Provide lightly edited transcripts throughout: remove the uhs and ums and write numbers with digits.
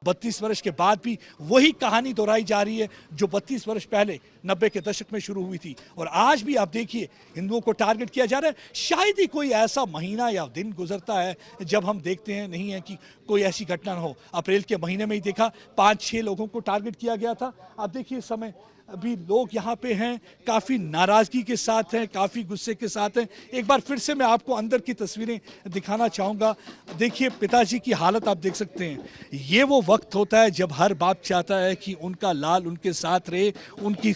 32 वर्ष के बाद भी वही कहानी दोहराई जा रही है जो 32 वर्ष पहले 90 के दशक में शुरू हुई थी। और आज भी आप देखिए हिंदुओं को टारगेट किया जा रहा है। शायद ही कोई ऐसा महीना या दिन गुजरता है जब हम देखते हैं नहीं है कि कोई ऐसी घटना न हो। अप्रैल के महीने में ही देखा 5-6 लोगों को टारगेट किया गया था। आप देखिए इस समय अभी लोग यहाँ पे हैं, काफ़ी नाराज़गी के साथ हैं, काफ़ी गुस्से के साथ हैं। एक बार फिर से मैं आपको अंदर की तस्वीरें दिखाना चाहूँगा। देखिए पिताजी की हालत आप देख सकते हैं। ये वो वक्त होता है जब हर बाप चाहता है कि उनका लाल उनके साथ रहे, उनकी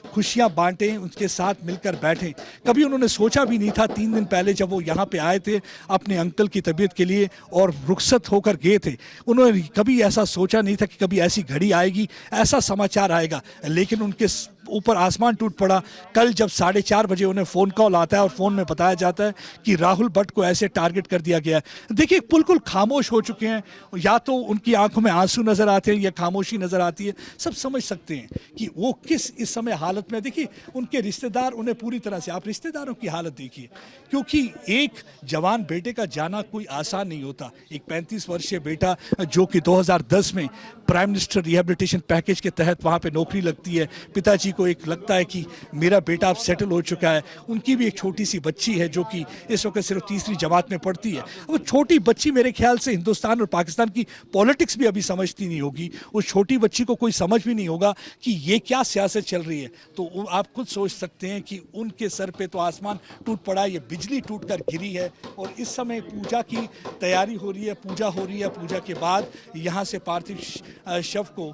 खुशियाँ बांटें, उनके साथ मिलकर बैठें। कभी उन्होंने सोचा भी नहीं था 3 दिन पहले जब वो यहाँ पे आए थे अपने अंकल की तबीयत के लिए और रुखसत होकर गए थे, उन्होंने कभी ऐसा सोचा नहीं था कि कभी ऐसी घड़ी आएगी, ऐसा समाचार आएगा। लेकिन उनके ऊपर आसमान टूट पड़ा। कल जब 4:30 बजे उन्हें फ़ोन कॉल आता है और फ़ोन में बताया जाता है कि राहुल भट्ट को ऐसे टारगेट कर दिया गया है। देखिए बिल्कुल खामोश हो चुके हैं। या तो उनकी आंखों में आंसू नज़र आते हैं या खामोशी नज़र आती है। सब समझ सकते हैं कि वो किस इस समय हालत में। देखिए उनके रिश्तेदार उन्हें पूरी तरह से, आप रिश्तेदारों की हालत देखिए, क्योंकि एक जवान बेटे का जाना कोई आसान नहीं होता। एक 35 वर्षीय बेटा जो कि 2010 में प्राइम मिनिस्टर रिहेबिलिटेशन पैकेज के तहत वहाँ पे नौकरी लगती है। पिताजी को एक लगता है कि मेरा बेटा अब सेटल हो चुका है। उनकी भी एक छोटी सी बच्ची है जो कि इस वक्त सिर्फ 3री जमात में पढ़ती है। वो छोटी बच्ची मेरे ख्याल से हिंदुस्तान और पाकिस्तान की पॉलिटिक्स भी अभी समझती नहीं होगी। उस छोटी बच्ची को कोई समझ भी नहीं होगा कि ये क्या सियासत चल रही है। तो आप खुद सोच सकते हैं कि उनके सर पे तो आसमान टूट पड़ा, ये बिजली टूट कर गिरी है। और इस समय पूजा की तैयारी हो रही है, पूजा हो रही है। पूजा के बाद यहाँ से पार्थिव शव को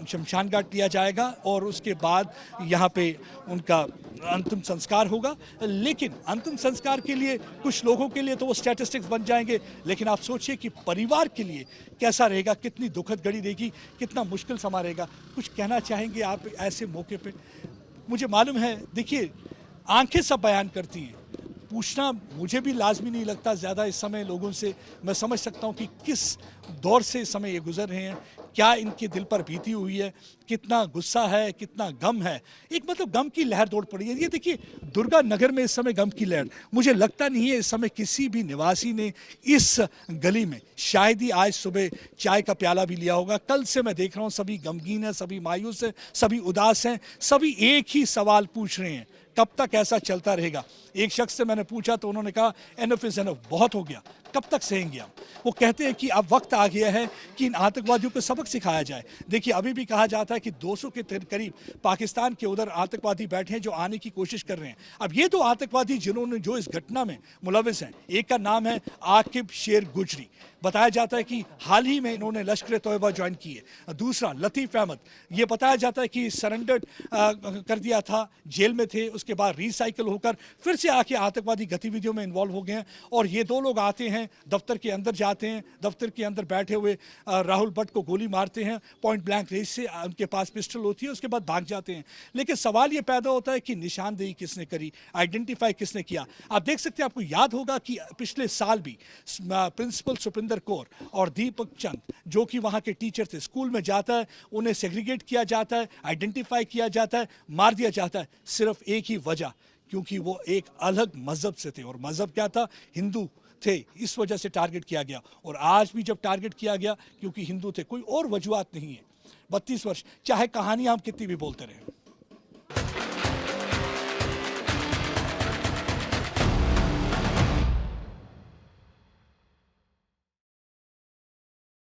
शमशान घाट लिया जाएगा और उसके बाद यहाँ पे उनका अंतिम संस्कार होगा। लेकिन अंतिम संस्कार के लिए कुछ लोगों के लिए तो वो स्टैटिस्टिक्स बन जाएंगे, लेकिन आप सोचिए कि परिवार के लिए कैसा रहेगा, कितनी दुखद घड़ी रहेगी, कितना मुश्किल समा रहेगा। कुछ कहना चाहेंगे आप ऐसे मौके पे? मुझे मालूम है, देखिए आंखें सब बयान करती हैं। पूछना मुझे भी लाजमी नहीं लगता ज़्यादा इस समय लोगों से। मैं समझ सकता हूँ कि किस दौर से इस समय ये गुजर रहे हैं, क्या इनके दिल पर बीती हुई है, कितना गुस्सा है, कितना गम है। एक मतलब गम की लहर दौड़ पड़ी है। ये देखिए दुर्गा नगर में इस समय गम की लहर, मुझे लगता नहीं है इस समय किसी भी निवासी ने इस गली में शायद ही आज सुबह चाय का प्याला भी लिया होगा। कल से मैं देख रहा हूँ सभी गमगीन है, सभी मायूस है, सभी उदास हैं। सभी एक ही सवाल पूछ रहे हैं, कब तक ऐसा चलता रहेगा। एक शख्स से मैंने पूछा तो उन्होंने कहा एनफ इज एनफ, बहुत हो गया, कब तक सहेंगे हम। वो कहते हैं कि अब वक्त आ गया है कि इन आतंकवादियों को सबक सिखाया जाए। देखिए अभी भी कहा जाता है कि 200 के करीब पाकिस्तान के उधर आतंकवादी बैठे हैं जो आने की कोशिश कर रहे हैं। अब ये 2 आतंकवादी जिन्होंने जो इस घटना में मुलविस हैं, एक का नाम है आकिब शेर गुजरी, बताया जाता है कि हाल ही में इन्होंने लश्कर तोयबा ज्वाइन की है। दूसरा लतीफ़ अहमद, ये बताया जाता है कि सरेंडर कर दिया था, जेल में थे, उसके बाद रिसाइकिल होकर फिर से आके आतंकवादी गतिविधियों में इन्वॉल्व हो गए हैं। और ये 2 लोग आते हैं, दफ्तर के अंदर जाते हैं, दफ्तर के अंदर बैठे हुए राहुल भट्ट को गोली मारते हैं पॉइंट ब्लैंक रेंज से, उनके पास पिस्टल होती है, उसके बाद भाग जाते हैं। लेकिन सवाल ये पैदा होता है कि निशानदेही किसने करी, आइडेंटिफाई किसने किया। आप देख सकते हैं, आपको याद होगा कि पिछले साल भी प्रिंसिपल सुपिंदर कौर और दीपक चंद जो कि वहाँ के टीचर थे, स्कूल में जाता है, उन्हें सेग्रीगेट किया जाता है, आइडेंटिफाई किया जाता है, मार दिया जाता है। सिर्फ एक ही वजह, क्योंकि वो एक अलग मजहब से थे। और मजहब क्या था? हिंदू थे, इस वजह से टारगेट किया गया। और आज भी जब टारगेट किया गया क्योंकि हिंदू थे, कोई और वजूहत नहीं है। 32 वर्ष, चाहे कहानी हम कितनी भी बोलते रहे।